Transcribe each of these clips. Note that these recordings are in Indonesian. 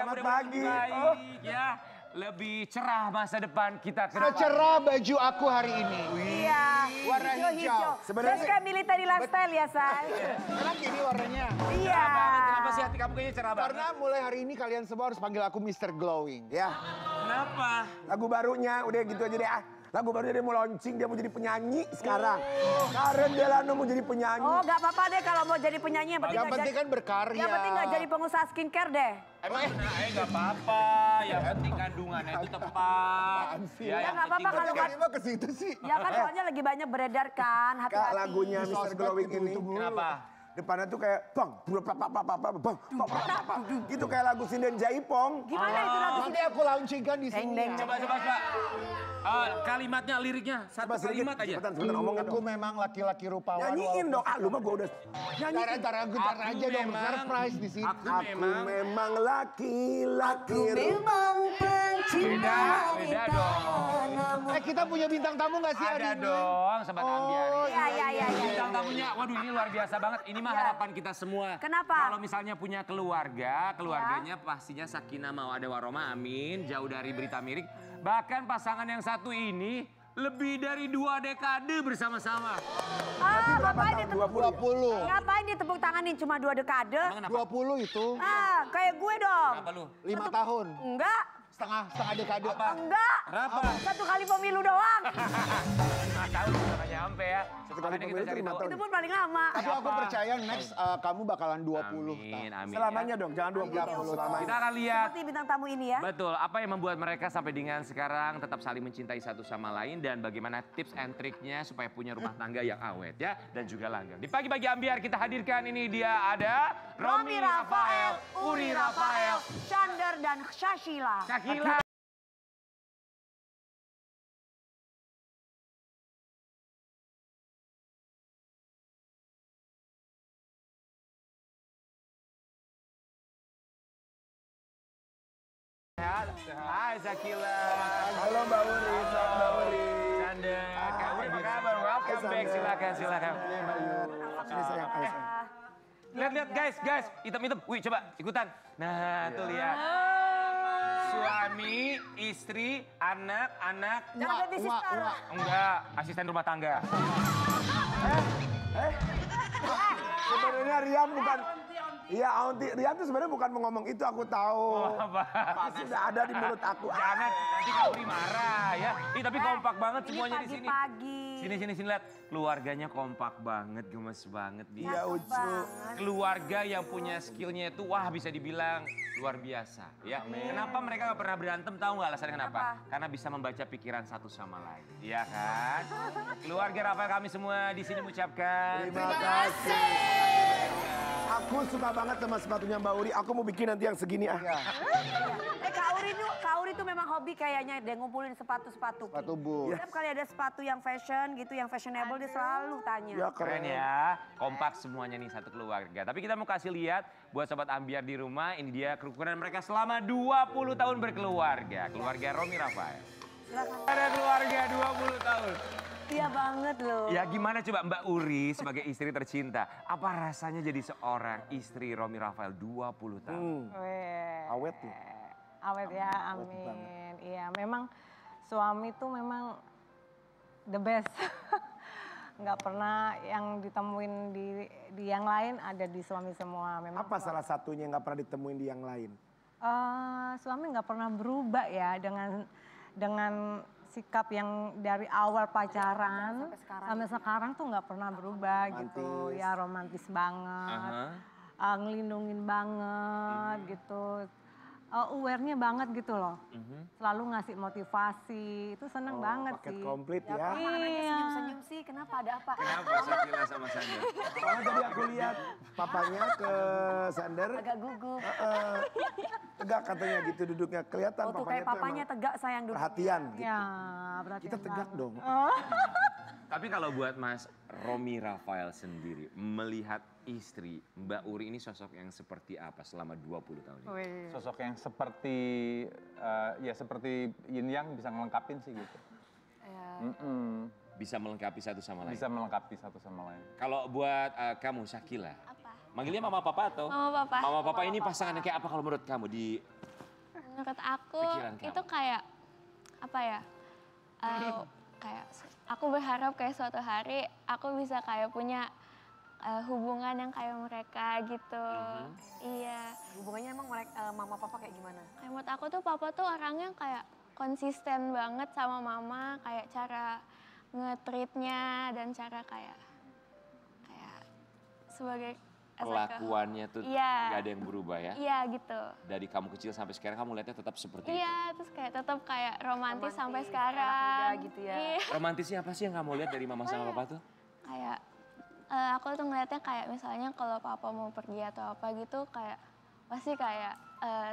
yang Selamat mudah-mudahan pagi. baik ya. Lebih cerah masa depan kita ke depan. Secerah baju aku hari ini. Iya, Warna hijau. Sebenarnya Terus kayak military lifestyle ya, Say? Enak ini warnanya. Iya. Kenapa sih hati kamu kayaknya cerah banget? Karena mulai hari ini kalian semua harus panggil aku Mr. Glowing. ya Kenapa? lagu barunya udah gitu aja deh ah. Lagu barunya dia mau launching, dia mau jadi penyanyi sekarang. Karen Delano mau jadi penyanyi. Oh, gak apa-apa deh kalau mau jadi penyanyi. Yang penting kan berkarya. Yang penting gak jadi pengusaha skincare deh. Emang nggak apa-apa, yang penting kandungannya itu tepat. Ya, nggak apa-apa kalau Kayaknya mah ke situ sih. Ya kan soalnya lagi banyak beredar kan, Kak, hati-hati. lagunya Di Mr. sosmed Glowing gitu, ini. itu mulu. Kenapa? Depannya tuh kayak bang, gitu kayak lagu Sinden Jaipong. Gimana itu lagu Nanti aku launchingkan di sini. Deng, deng, Coba. Kalimatnya, liriknya, satu kalimat aja. Cepetan, sebentar ngomongin Aku dong. memang laki-laki rupawan. Nyanyiin dong, ah lu mah gue udah nyanyi. Ntar aja dong, surprise di sini. Aku Aku memang laki-laki. pencinta Beda dong. Kita punya bintang tamu gak sih hari Ada ini? dong, Sobat Ambiari. Iya. Bintang tamunya, waduh ini luar biasa banget. Ini mah Ya. harapan kita semua. Kenapa? Kalau misalnya punya keluarganya pastinya sakinah mawaddah warahmah, amin. Jauh dari berita miring. Bahkan pasangan yang satu ini lebih dari 2 dekade bersama-sama. Ngapain ditepuk 20. Ngapain ditepuk tanganin cuma 2 dekade? Emang kenapa? 20 itu. Kayak gue dong. Kenapa lu? 5 tahun. Enggak, Setengah dekade. enggak. Kenapa? 1 kali pemilu doang. 5 tahun juga nyampe ya. Satu kali Makanya kita pemilu cari 5 tahu. tahun. Itu pun paling lama. Tapi aku percaya next kamu bakalan 20 Amin, tahun. amin. Selamanya dong, jangan 20 selamanya. Kita akan lihat. Seperti bintang tamu ini ya. Betul, apa yang membuat mereka sampai dengan sekarang tetap saling mencintai satu sama lain dan bagaimana tips and triknya supaya punya rumah tangga yang awet ya dan juga langgeng. Di pagi-pagi Ambiar kita hadirkan ini dia ada Romi Rafael, Uri Rafael, Chandar dan Shashila. Shakila. Hai Shakila. Halo Mbak Uri, selamat Mbak Uri. Canda, Kak Uri apa kabar? Welcome back, silakan. Sini sayang, ayo sayang. Lihat guys, hitam. Wih coba ikutan. Nah tuh lihat. Suami, istri, anak. Jangan baby sister. Enggak, asisten rumah tangga. Sebenarnya Riam bukan. Iya, Aunty, Riam tuh sebenarnya bukan mau ngomong itu, aku tahu. Tapi sudah ada di mulut aku. Jangan, nanti Kak Uri marah ya. Ih tapi kompak banget semuanya di sini. Pagi-pagi. Sini lihat. Keluarganya kompak banget, gemes banget dia. Iya, Ucu. Keluarga yang punya skillnya itu wah bisa dibilang luar biasa ya. Kenapa mereka gak pernah berantem tahu nggak alasannya kenapa? Karena bisa membaca pikiran satu sama lain, iya kan? Keluarga Rafael kami semua di sini mengucapkan Terima kasih. Aku suka banget sama sepatunya Mbak Uri. Aku mau bikin nanti yang segini ah. Kak Uri tuh memang hobi kayaknya dia ngumpulin sepatu-sepatu. Sepatu boot. Setiap kali ada sepatu yang fashion gitu, yang fashionable dia selalu tanya. Ya keren ya, kompak semuanya nih satu keluarga. Tapi kita mau kasih lihat buat Sobat Ambiar di rumah, ini dia kerukunan mereka selama 20 tahun berkeluarga. Keluarga Romi Rafael. Ada keluarga 20 tahun. Iya banget loh. Ya gimana coba Mbak Uri sebagai istri tercinta, apa rasanya jadi seorang istri Romi Rafael 20 tahun? Awet tuh. Awet ya, amin. Iya, memang suami tuh memang the best. Nggak pernah yang ditemuin di yang lain ada di suami semua. Memang Apa salah satunya yang nggak pernah ditemuin di yang lain? suami nggak pernah berubah ya dengan sikap yang dari awal pacaran sampai sekarang tuh nggak pernah berubah gitu. Ya romantis banget, ngelindungin banget gitu. Aware-nya banget gitu loh. Selalu ngasih motivasi, itu seneng banget paket sih. komplit ya. Anaknya senyum-senyum sih, kenapa ada apa? Kenapa Shakila sama Sandra? Soalnya tadi aku lihat papanya ke Sander. Agak gugup. Tegak katanya gitu duduknya. Kelihatan Oh tuh papanya kayak tuh papanya emang tegak sayang dulu. perhatian gitu. Ya, berarti Kita tegak dong. Tapi kalau buat Mas Romi Rafael sendiri, melihat istri Mbak Uri ini sosok yang seperti apa selama 20 tahun ini? Sosok yang seperti ya seperti yin yang bisa ngelengkapin sih gitu. Bisa melengkapi satu sama lain. Bisa melengkapi satu sama lain. Kalau buat kamu Shakila, Apa? manggilnya mama papa atau? Mama papa. Mama papa ini pasangan yang kayak apa kalau menurut kamu di Menurut aku Pikiran kamu. itu kayak apa ya? Kayak aku berharap kayak suatu hari aku bisa kayak punya hubungan yang kayak mereka gitu. Iya. Hubungannya emang mereka mama papa kayak gimana? Kayak menurut aku tuh papa tuh orangnya kayak konsisten banget sama mama, kayak cara nge-treatnya dan cara kayak sebagai Perlakuannya tuh Iya. gak ada yang berubah ya? Iya gitu. Dari kamu kecil sampai sekarang kamu lihatnya tetap seperti itu? Iya, terus kayak tetap kayak romantis sampai Romantis, sekarang. anak muda gitu ya. Iya. Romantisnya apa sih yang kamu lihat dari mama sama papa tuh? Kayak aku tuh ngeliatnya kayak misalnya kalau papa mau pergi atau apa gitu kayak pasti kayak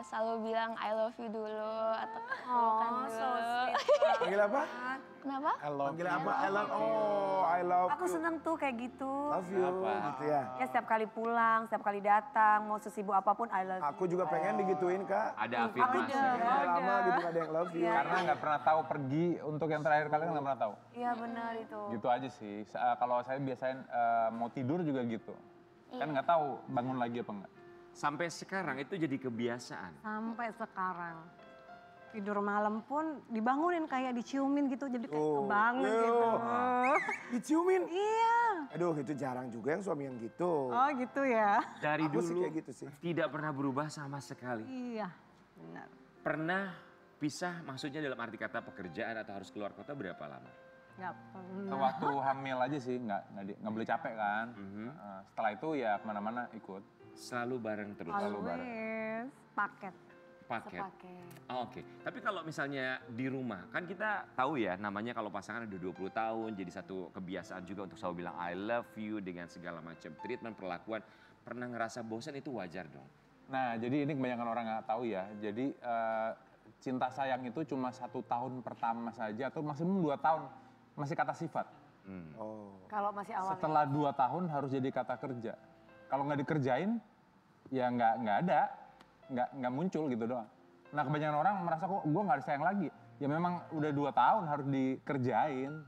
selalu bilang I love you dulu atau pelukan Oh, so dulu. sweet. Panggil apa? Kenapa? Panggil apa? I love Aku you. seneng tuh kayak gitu. Love you, Apa? gitu ya. Ya setiap kali pulang, setiap kali datang, mau sesibuk apapun I love you. Aku juga pengen digituin, Kak. Ada afirmasi. Udah lama gitu ada yang love you. Karena nggak pernah tahu pergi untuk yang terakhir kali kan nggak pernah tahu. Iya benar itu. Gitu aja sih. Kalau saya biasain mau tidur juga gitu. Kan nggak tahu bangun lagi apa enggak. Sampai sekarang itu jadi kebiasaan. Sampai sekarang. Tidur malam pun dibangunin kayak diciumin gitu, jadi kayak kebangun gitu. Diciumin. Iya. Aduh, itu jarang juga yang suami yang gitu. Oh gitu ya. Dari Aku sih dulu kayak gitu sih. tidak pernah berubah sama sekali. Iya, benar. Pernah pisah maksudnya dalam arti kata pekerjaan atau harus keluar kota berapa lama? Nggak pernah. Waktu hamil aja sih nggak boleh capek kan. Setelah itu ya kemana-mana ikut. Selalu bareng terus. Always paket. Paket. Sepaket. Oh, oke. Tapi kalau misalnya di rumah, kan kita tahu ya namanya kalau pasangan udah 20 tahun, jadi satu kebiasaan juga untuk selalu bilang I love you dengan segala macam treatment, perlakuan. Pernah ngerasa bosan itu wajar dong. Nah jadi ini kebanyakan orang nggak tahu ya. Jadi cinta sayang itu cuma 1 tahun pertama saja atau maksimum 2 tahun masih kata sifat. Oh. Kalau masih awal. Setelah 2 tahun harus jadi kata kerja. Kalau nggak dikerjain ya nggak ada, nggak muncul gitu doang. Nah kebanyakan orang merasa kok gue nggak sayang lagi. Ya memang udah 2 tahun harus dikerjain.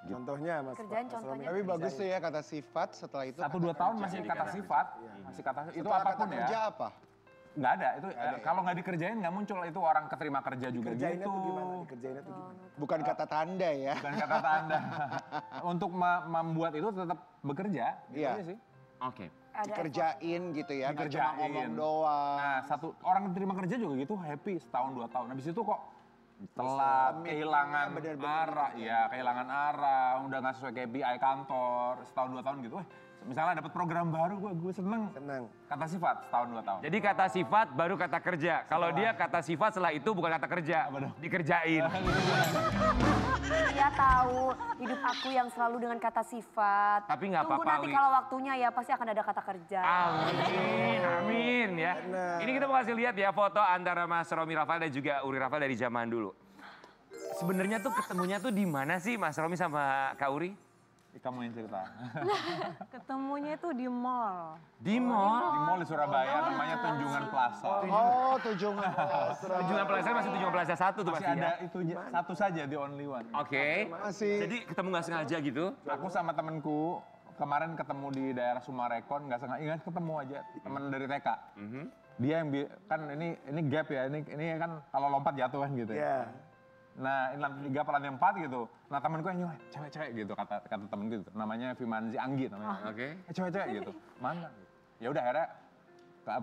Contohnya Mas. Kerjaan Mas contohnya. Romi. Tapi bagus tuh ya kata sifat, setelah itu 1-2 tahun masih kata sifat, masih kata itu Setelah kata apapun kerja ya. apa? Nggak ada itu kalau nggak dikerjain nggak muncul itu orang keterima kerja juga Kerjainnya gitu. tuh gimana? Dikerjainnya tuh gimana? Bukan kata tanda ya. Bukan kata tanda. Untuk membuat itu tetap bekerja, gitu Iya. aja sih. Oke. Ada Dikerjain gitu ya, nggak cuma Dikerjain. ngomong doang. Nah, orang terima kerja juga gitu happy setahun 2 tahun. Habis itu kok telat, kehilangan bener-bener arah, ya kehilangan arah, udah nggak sesuai KPI kantor, setahun 2 tahun gitu. Misalnya dapat program baru, gue seneng. Senang. Kata sifat setahun 2 tahun. Jadi kata sifat baru kata kerja. Kalau dia kata sifat setelah itu bukan kata kerja, dikerjain. Dia tahu hidup aku yang selalu dengan kata sifat. Tapi nggak Tunggu apa-apa, nanti Wi. kalau waktunya ya pasti akan ada kata kerja. Amin, amin ya. Ini kita mau kasih lihat ya foto antara Mas Romi Rafael dan juga Uri Rafael dari zaman dulu. Sebenarnya tuh ketemunya tuh di mana sih Mas Romi sama Kak Uri? Kamu yang cerita. Ketemunya itu di mall. Di mall. Di mall di Surabaya namanya Tunjungan Plaza. Oh, Tunjungan. Tunjungan Plaza masih Tunjungan Plaza 1 tuh Masih pasti ada ya. itu satu saja di only one. Oke. Masih. Jadi ketemu nggak sengaja gitu? Aku sama temenku kemarin ketemu di daerah Sumarekon, nggak sengaja ingat ketemu aja temen dari TK. Dia yang kan ini gap ya, ini kan kalau lompat jatuh kan gitu ya. Iya. Nah, ini lantai 3 lantai 4 gitu. Nah, temenku yang nyuruh, cewek-cewek gitu kata temenku gitu. Namanya Vimanzi Anggi namanya. Oke. Cewek-cewek gitu. Mana? Ya udah akhirnya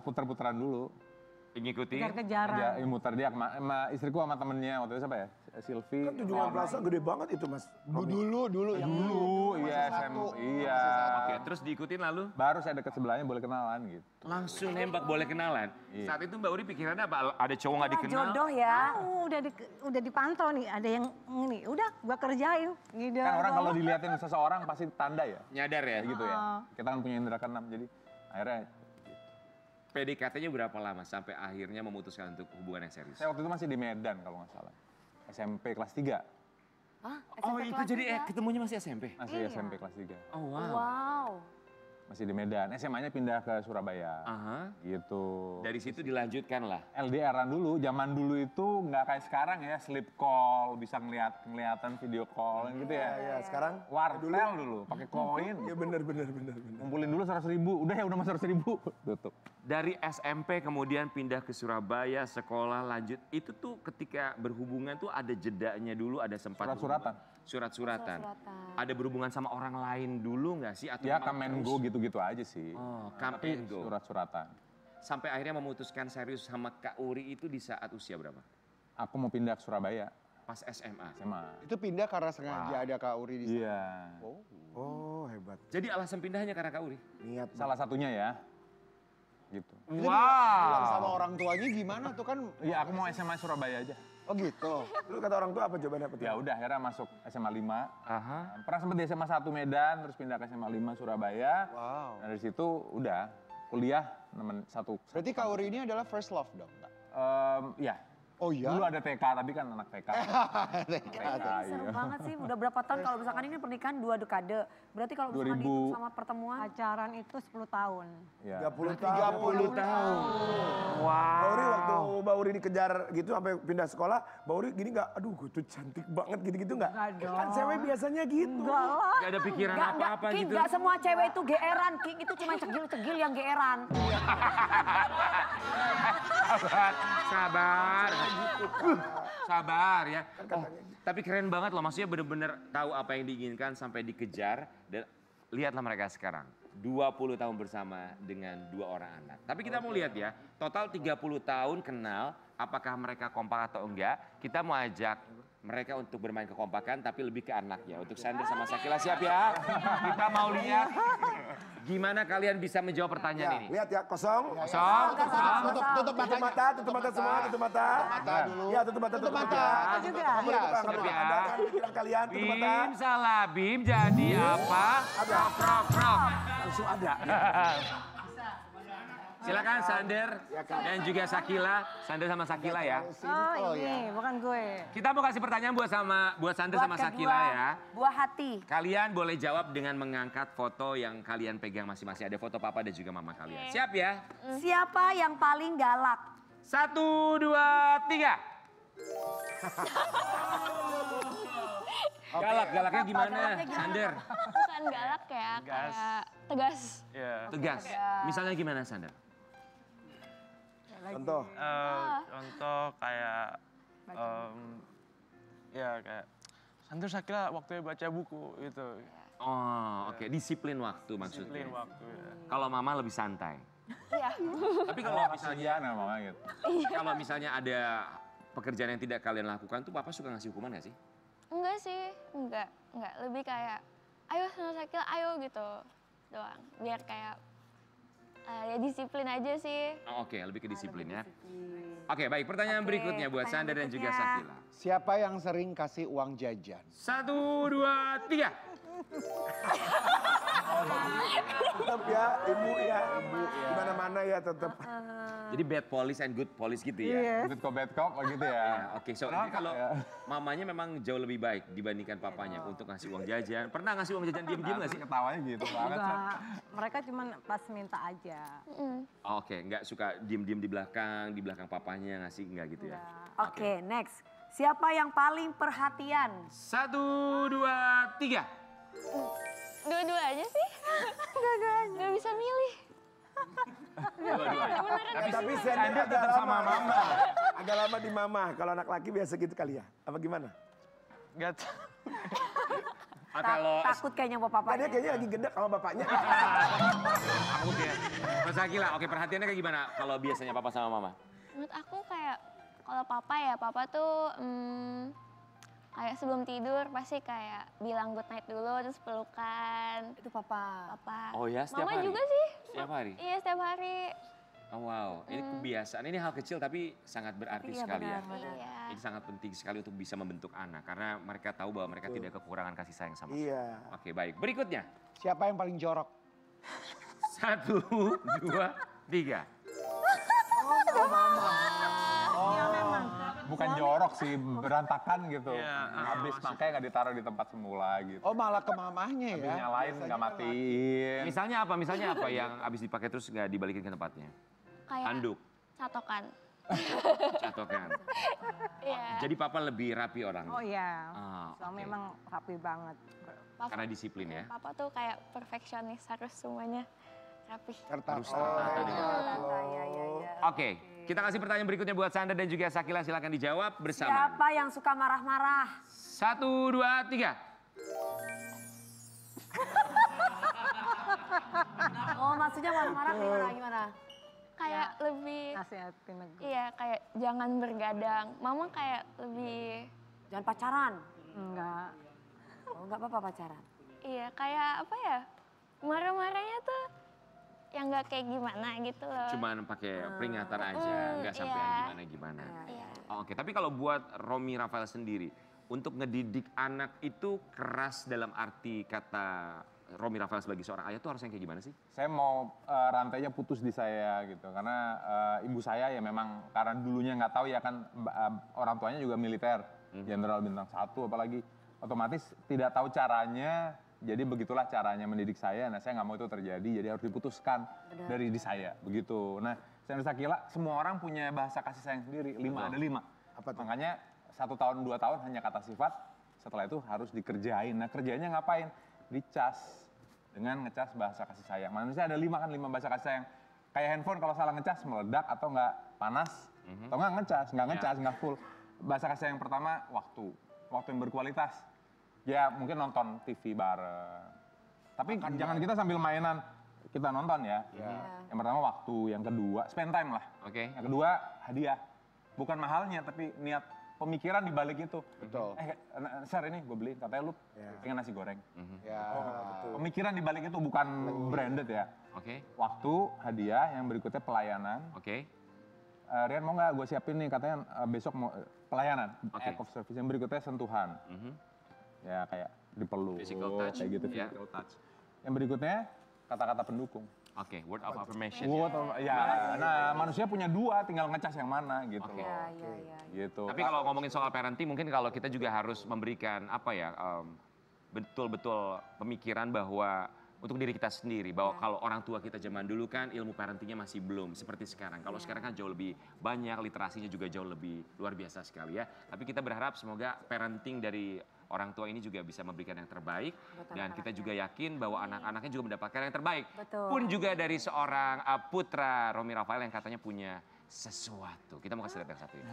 puter-puteran dulu. Ngikutin. Kejar-kejaran. Ya, muter dia sama istriku sama temennya waktu itu siapa ya? Sylvie. Kan Tunjungan Plaza gede banget itu Mas. Dulu yang Dulu, iya, satu. iya. Oke, terus diikutin lalu? Baru saya deket sebelahnya boleh kenalan gitu. Langsung nembak boleh kenalan. Iya. Saat itu Mbak Uri pikirannya apa? Ada cowok nggak Wah, dikenal? jodoh ya. Udah dipantau nih, ada yang ini, udah gua kerjain. Gitu. Kan orang kalau diliatin seseorang pasti tanda ya. Nyadar ya? Gitu ya. Kita kan punya indera keenam jadi akhirnya PDKT-nya berapa lama sampai akhirnya memutuskan untuk hubungan yang serius? saya waktu itu masih di Medan kalau nggak salah. SMP kelas 3. Hah? Oh SMP itu kelas jadi tiga? ketemunya masih SMP? Masih SMP kelas 3. Oh wow. Wow. Masih di Medan. SMA-nya pindah ke Surabaya. Aha. Gitu. Dari situ dilanjutkan lah. LDR-an dulu, zaman dulu itu nggak kayak sekarang ya, sleep call, bisa kelihatan video call gitu ya. Ya, sekarang Wartel dulu, pakai koin. ya bener. Ngumpulin dulu 100.000, udah ya udah mas 100.000, tutup. Dari SMP kemudian pindah ke Surabaya, sekolah lanjut. Itu tuh ketika berhubungan tuh ada jedanya dulu, ada sempat Surat-suratan. Surat-suratan. Ada berhubungan sama orang lain dulu nggak sih? Atau Ya memang come and terus? go gitu-gitu aja sih. Oh, come Tapi and go. surat-suratan. Sampai akhirnya memutuskan serius sama Kak Uri itu di saat usia berapa? Aku mau pindah ke Surabaya, Pas SMA. SMA. Itu pindah karena sengaja ada Kak Uri di sana. Iya. Oh hebat. Jadi alasan pindahnya karena Kak Uri? Niat. Salah satunya ya. Gitu. Bilang sama orang tuanya gimana tuh kan? Iya, aku mau SMA Surabaya aja. Oh gitu. Lu kata orang tua apa jawabannya? Ya udah, akhirnya masuk SMA 5. Aha. Pernah sempat di SMA 1 Medan, terus pindah ke SMA 5 Surabaya. Wow. Nah, dari situ udah kuliah satu. Berarti Kak Uri ini adalah first love dong, Kak? Ya. Oh iya? Dulu ada TK, tapi kan anak TK. TK, Seru iya. banget sih, udah berapa tahun kalau misalkan ini pernikahan 2 dekade. Berarti kalau misalkan 2000. itu sama pertemuan. Pacaran itu 10 tahun. Ya. 30 tahun. Mbak Uri waktu Mbak Uri dikejar gitu sampai pindah sekolah, Mbak Uri gini nggak? Aduh, gue tuh cantik banget gitu-gitu nggak? Nggak dong. Kan cewek biasanya gitu. Enggak lah. Gak ada pikiran apa-apa King, gitu? nggak semua cewek itu geeran, King. Itu cuma cegil-cegil yang geeran. Sabar. Sabar ya. Oh, tapi keren banget loh, maksudnya bener-bener tahu apa yang diinginkan sampai dikejar. Dan lihatlah mereka sekarang. 20 tahun bersama dengan 2 orang anak. Tapi kita mau lihat ya, total 30 tahun kenal, apakah mereka kompak atau enggak. Kita mau ajak mereka untuk bermain kekompakan tapi lebih ke anaknya. Untuk Sander sama Sakila siap ya? Kita mau lihat gimana kalian bisa menjawab pertanyaan ini. Lihat ya, kosong. Kosong, kosong. Tutup Tutup mata semua, tutup mata. Mata dulu. Ya, tutup mata. Aku juga. Iya, Ada kan pikiran kalian, tutup mata. Bim salah, Bim jadi apa? Prok. Langsung ada. Silakan Sander dan juga Sakila. Sander sama Sakila ya. Oh ini, bukan gue. Kita mau kasih pertanyaan buat Sander sama Sakila ya. Buah hati. Kalian boleh jawab dengan mengangkat foto yang kalian pegang masing-masing. Ada foto papa dan juga mama kalian. Siap ya? Siapa yang paling galak? 1, 2, 3. Galaknya gimana, Sander? Bukan galak ya, kayak tegas. Tegas. Misalnya gimana, Sander? Contoh. Contoh kayak ya kayak Sander Sakila waktunya baca buku gitu. Oh, oke. Disiplin waktu maksudnya. Disiplin waktu ya. Kalau mama lebih santai. Iya. Tapi kalau misalnya mama gitu. kalau misalnya ada pekerjaan yang tidak kalian lakukan tuh papa suka ngasih hukuman gak sih? Enggak sih, enggak. Lebih kayak, ayo Sander Sakila, ayo gitu doang. Biar kayak ya disiplin aja sih. Oh, oke, lebih ke disiplin ya. Oke, baik. Pertanyaan berikutnya buat Sander dan juga berikutnya. Sakila. Siapa yang sering kasih uang jajan? 1, 2, 3. Tetap ya, ibu ya. Di mana-mana ya tetap. Jadi bad police and good police gitu ya. Iya. Good cop, bad cop gitu ya. Oke, so jadi kalau mamanya memang jauh lebih baik dibandingkan papanya untuk ngasih uang jajan. Pernah ngasih uang jajan diem-diem gak sih? Ketawanya gitu banget. Enggak. Mereka cuma pas minta aja. Oh, oke, nggak suka diem-diem di belakang papanya ngasih nggak gitu ya? Oke, next. Siapa yang paling perhatian? 1, 2, 3. Dua-duanya sih. Nggak bisa milih. Dua-duanya. Tapi Sander agak tetap sama lama. mama. Agak lama di mama. Kalau anak laki biasa gitu kali ya? Apa gimana? Gak tau. Kalau Takut kayaknya bapak Dia bapaknya. kayaknya lagi gendek sama bapaknya. oke, Mas Sakila, oke perhatiannya kayak gimana kalau biasanya papa sama mama? Menurut aku kayak, kalau papa tuh kayak sebelum tidur pasti kayak bilang good night dulu terus pelukan. Itu papa. Papa. Oh ya, setiap Mama hari? juga sih. Setiap hari? Iya, setiap hari. Oh wow, ini kebiasaan. Ini hal kecil tapi sangat berarti Iya, sekali ya. benar. Iya. Ini sangat penting sekali untuk bisa membentuk anak karena mereka tahu bahwa mereka tidak kekurangan kasih sayang sama sekali. Iya. Oke, baik. Berikutnya. Siapa yang paling jorok? 1, 2, 3. Iya memang. Bukan jorok sih, berantakan gitu. Iya, Habis makanya nggak ditaruh di tempat semula gitu. Oh malah ke mamahnya Habis ya? nyalain nggak matiin. Misalnya apa? Misalnya apa yang habis dipakai terus nggak dibalikin ke tempatnya? Kayak Handuk, catokan. catokan. Iya. Jadi papa lebih rapi orang. Oh iya, Ah, suami oke. emang rapi banget. Papa, Karena disiplin ya. Papa tuh kayak perfeksionis, harus semuanya rapi. Harus Oh, tertata dengan rapi. Iya. Oke, kita kasih pertanyaan berikutnya buat Sander dan juga Sakila. Silakan dijawab bersama. Siapa yang suka marah-marah? 1, 2, 3. Oh, maksudnya marah-marah gimana? Kayak lebih, Nasihatin gue. iya kayak jangan bergadang. Mama kayak lebih, Jangan pacaran. Enggak. Oh, nggak apa-apa pacaran. iya kayak apa ya, marah-marahnya tuh yang nggak kayak gimana gitu loh. Cuman pakai peringatan aja, nggak sampai iya. yang gimana-gimana. Iya. Oh, oke, tapi kalau buat Romy Rafael sendiri, untuk ngedidik anak itu keras dalam arti kata Romy Rafael sebagai seorang ayah tuh harus yang kayak gimana sih? Saya mau rantainya putus di saya gitu, karena ibu saya ya memang karena dulunya nggak tahu ya kan orang tuanya juga militer, Jenderal Bintang 1 apalagi, otomatis tidak tahu caranya, jadi begitulah caranya mendidik saya. Nah saya nggak mau itu terjadi, jadi harus diputuskan dari di saya begitu. Nah saya Sakila, semua orang punya bahasa kasih sayang sendiri, ada 5. Apa tuh? Makanya 1 tahun 2 tahun hanya kata sifat, setelah itu harus dikerjain. Nah kerjanya ngapain? Dicas dengan ngecas bahasa kasih sayang. Manusia ada 5 bahasa kasih sayang. Kayak handphone kalau salah ngecas meledak atau nggak panas, atau nggak ngecas, nggak full. Bahasa kasih sayang pertama waktu yang berkualitas. Ya mungkin nonton TV bareng. Tapi jangan kita sambil mainan, kita nonton ya. Yang pertama waktu, yang kedua spend time lah. Oke. Yang kedua hadiah. Bukan mahalnya tapi niat pemikiran di balik itu. Betul. Share ini gue beliin, katanya lu pengen nasi goreng. Ya. Pemikiran di balik itu bukan branded ya. Oke, Waktu, hadiah, yang berikutnya pelayanan. oke. Rian mau nggak gue siapin nih, katanya besok mau pelayanan, Oke. act of service. Yang berikutnya sentuhan. Ya kayak dipeluk, Physical touch. kayak gitu, Ya. physical touch. Yang berikutnya kata-kata pendukung. Oke, word of affirmation. Nah manusia punya 2, tinggal ngecas yang mana gitu Oke. loh. Iya. Gitu. Tapi kalau ngomongin soal parenting, mungkin kalau kita juga harus memberikan apa ya, betul-betul pemikiran bahwa untuk diri kita sendiri, bahwa kalau orang tua kita zaman dulu kan ilmu parentingnya masih belum seperti sekarang. Kalau sekarang kan jauh lebih banyak, literasinya juga jauh lebih luar biasa sekali ya. Tapi kita berharap semoga parenting dari orang tua ini juga bisa memberikan yang terbaik. Dan kita juga yakin bahwa anak-anaknya juga mendapatkan yang terbaik. Betul. Pun juga dari seorang putra Romy Rafael yang katanya punya sesuatu. Kita mau kasih lihat yang satu ini.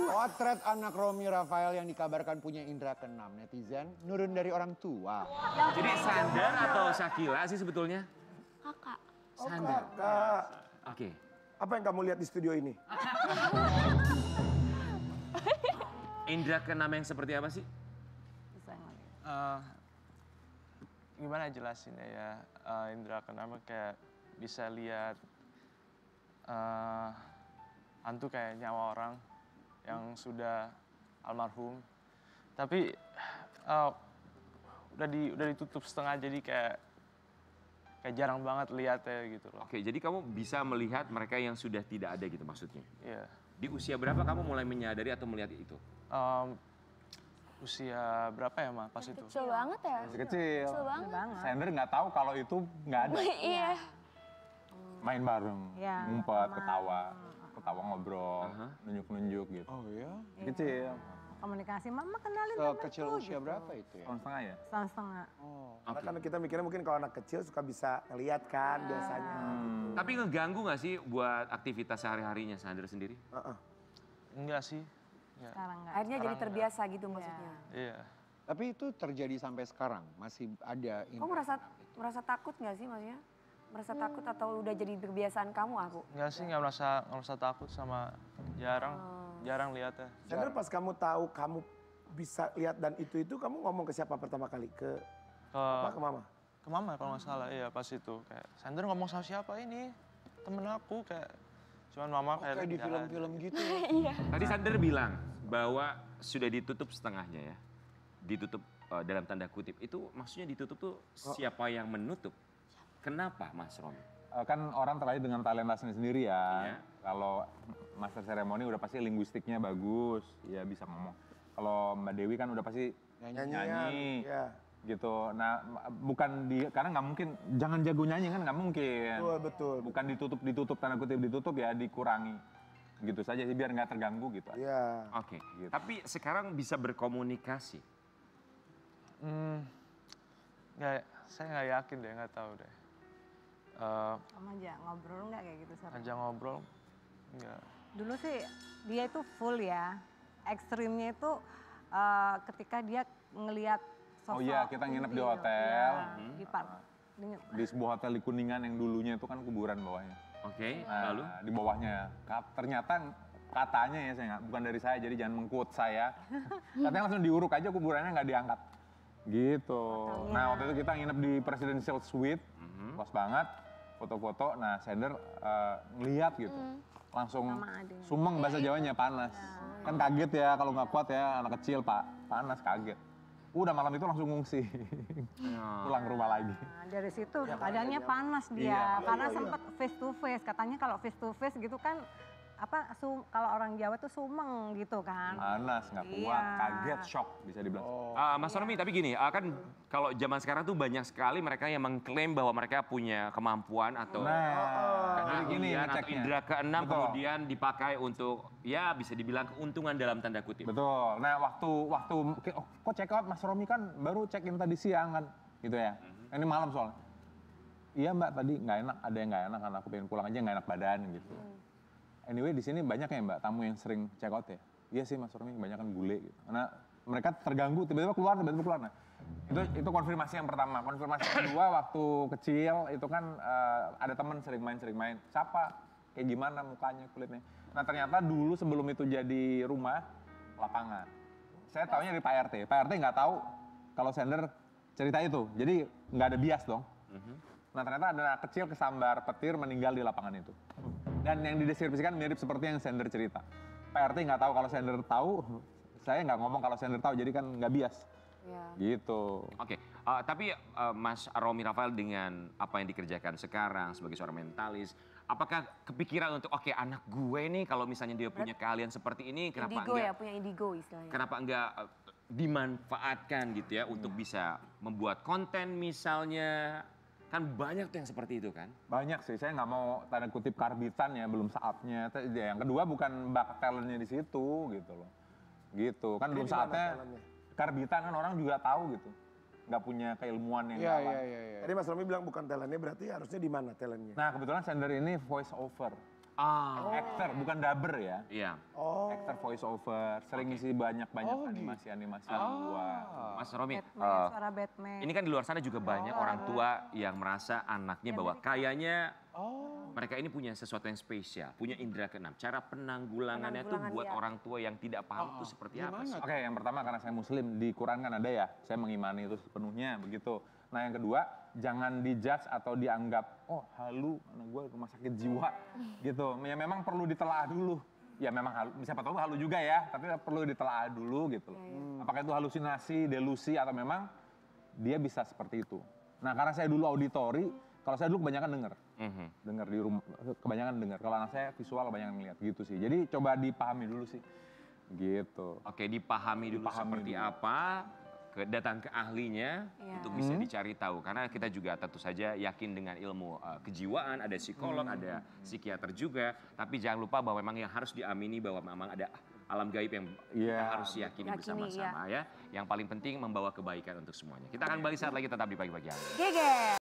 Potret anak Romy Rafael yang dikabarkan punya indera keenam. Netizen nurun dari orang tua. Jadi Sander atau Sakila sih sebetulnya? Kakak. Sander. Kak, Oke. apa yang kamu lihat di studio ini? Indra keenam yang seperti apa sih? Bisa ngeliat. Gimana jelasinnya ya, indra keenam kayak bisa lihat hantu kayak nyawa orang yang sudah almarhum, tapi udah ditutup setengah, jadi kayak jarang banget lihatnya gitu loh. Oke, jadi kamu bisa melihat mereka yang sudah tidak ada gitu maksudnya. Iya. Di usia berapa kamu mulai menyadari atau melihat itu? Usia berapa ya Ma pas itu? Kecil banget ya. Masih kecil. Kecil banget. Banget. Sander nggak tahu kalau itu nggak ada. Iya. Main bareng, Iya, ngumpet, sama. ketawa ngobrol, nunjuk-nunjuk gitu. Oh ya? Kecil. Komunikasi, mama kenalin Sekecil temenku usia gitu. berapa itu ya? Tahun setengah ya? Setengah-setengah. Karena kan kita mikirnya mungkin kalau anak kecil suka bisa ngeliat kan biasanya. Tapi ngeganggu nggak sih buat aktivitas sehari-harinya Sander sendiri? Enggak sih. Enggak. Sekarang enggak. Akhirnya jadi terbiasa gitu maksudnya. Iya. Tapi itu terjadi sampai sekarang, masih ada Kamu merasa takut nggak sih maksudnya? Merasa takut atau udah jadi kebiasaan kamu aku? Enggak sih, nggak merasa takut sama jarang lihatnya. Sander pas kamu tahu kamu bisa lihat dan itu kamu ngomong ke siapa pertama kali? Ke mama? Ke mama kalau nggak salah, iya pas itu kayak Sander ngomong sama siapa ini, temen aku kayak, cuman mama kayak kayak di jalan. film-film gitu ya. Iya. Tadi Sander bilang bahwa sudah ditutup setengahnya ya. Ditutup dalam tanda kutip. Itu maksudnya ditutup tuh siapa yang menutup? Kenapa Mas Romy? kan orang terkait dengan talenta sendiri ya. Iya. Kalau master seremoni udah pasti linguistiknya bagus, ya bisa ngomong. Kalau Mbak Dewi kan udah pasti nyanyi. Ya. Gitu. Nah, bukan karena nggak mungkin, jangan jago nyanyi kan nggak mungkin. Betul. Bukan ditutup, tanda kutip ditutup ya, dikurangi. Gitu saja sih, biar nggak terganggu gitu. Iya. Oke, tapi sekarang bisa berkomunikasi. Saya nggak yakin deh, nggak tahu deh. Sama aja ngobrol nggak kayak gitu Sar? Ajak ngobrol, nggak. Dulu sih dia itu full ya. Ekstrimnya itu ketika dia ngelihat sosok. Oh iya, kita nginep di Unti, hotel. ya, Di sebuah hotel di Kuningan yang dulunya itu kan kuburan bawahnya. Oke, Nah, lalu? di bawahnya. Ternyata katanya ya, saya bukan dari saya, jadi jangan meng-quote saya. Katanya langsung diuruk aja, kuburannya nggak diangkat. Gitu. Nah, waktu itu kita nginep di Presidential Suite, kos banget, foto-foto. Nah, Sander ngeliat gitu. Langsung sumeng bahasa Jawanya, panas. Kan kaget ya kalau nggak kuat ya, anak kecil panas, kaget. Udah malam itu langsung ngungsi. Pulang ke rumah lagi. Nah, dari situ badannya panas dia, karena sempat face to face. Katanya kalau face to face gitu kan, kalau orang Jawa tuh sumeng gitu kan. Panas, nggak kuat, kaget, shock bisa dibilang. Mas Romi, tapi gini, kan kalau zaman sekarang tuh banyak sekali mereka yang mengklaim bahwa mereka punya kemampuan atau jadi gini keahlian atau ngeceknya. indera keenam Betul. kemudian dipakai untuk ya bisa dibilang keuntungan dalam tanda kutip. Betul. Nah, waktu kok check out Mas Romi kan baru check in tadi siang kan, gitu ya. Ini malam soalnya. Iya Mbak, tadi nggak enak, ada yang nggak enak karena aku pengen pulang aja nggak enak badan gitu. Anyway, di sini banyak ya Mbak tamu yang sering check out ya. Iya sih Mas Romi, kebanyakan bule gitu. Karena mereka terganggu, tiba-tiba keluar. Nah, itu konfirmasi yang pertama. Konfirmasi kedua, waktu kecil itu kan ada teman sering main. Siapa? Kayak gimana mukanya, kulitnya. Nah, ternyata dulu sebelum itu jadi rumah, lapangan. Saya taunya dari Pak RT. Pak RT nggak tahu kalau Sander cerita itu. Jadi nggak ada bias dong. Nah, ternyata ada anak kecil kesambar petir meninggal di lapangan itu. Dan yang dideskripsikan mirip seperti yang Sander cerita. Pak RT nggak tahu kalau Sander tahu, saya nggak ngomong kalau Sander tahu, jadi kan nggak bias. Gitu. Oke, tapi Mas Romi Rafael dengan apa yang dikerjakan sekarang sebagai seorang mentalis, apakah kepikiran untuk oke, anak gue nih kalau misalnya dia punya keahlian seperti ini, kenapa Indigo enggak? ya, punya indigo istilahnya. Kenapa enggak dimanfaatkan gitu ya untuk bisa membuat konten misalnya? Kan banyak tuh yang seperti itu kan? Banyak sih, saya nggak mau tanda kutip karbitan ya, belum saatnya. Yang kedua bukan bakat talentnya di situ gitu loh. Gitu, kan belum saatnya. Karbitan kan orang juga tahu gitu. Nggak punya keilmuan yang dalam. Iya. Tadi Mas Romi bilang bukan talentnya, berarti harusnya di mana talentnya? Nah, kebetulan Sander ini voice over. Actor, bukan dubber ya. Iya. Actor voice over, sering ngisi banyak-banyak animasi-animasi luar. Mas Romi, Suara Batman. ini kan di luar sana juga banyak orang tua yang merasa anaknya bahwa kayaknya mereka ini punya sesuatu yang spesial, punya indera keenam. Cara penanggulangannya tuh buat orang tua yang tidak paham itu seperti apa sih? Oke, yang pertama karena saya muslim, di Quran kan ada ya, saya mengimani itu sepenuhnya begitu. Nah, yang kedua, jangan dijudge atau dianggap, oh halu, anak gue rumah sakit jiwa gitu. Ya memang perlu ditelaah dulu. Ya memang halu, siapa tahu halu juga ya, tapi perlu ditelaah dulu gitu. Apakah itu halusinasi, delusi, atau memang dia bisa seperti itu. Nah, karena saya dulu auditori, kalau saya dulu kebanyakan denger. Denger di rumah, kebanyakan denger. Kalau anak saya visual kebanyakan ngeliat gitu sih. Jadi coba dipahami dulu sih. Gitu. Oke, dipahami dulu seperti apa, datang ke ahlinya untuk bisa dicari tahu. Karena kita juga tentu saja yakin dengan ilmu kejiwaan, ada psikolog, ada psikiater juga. Tapi jangan lupa bahwa memang yang harus diamini bahwa memang ada alam gaib yang kita harus yakini bersama-sama ya. Yang paling penting membawa kebaikan untuk semuanya. Kita akan balik saat lagi, tetap di Pagi-Pagi Hangat. Geger.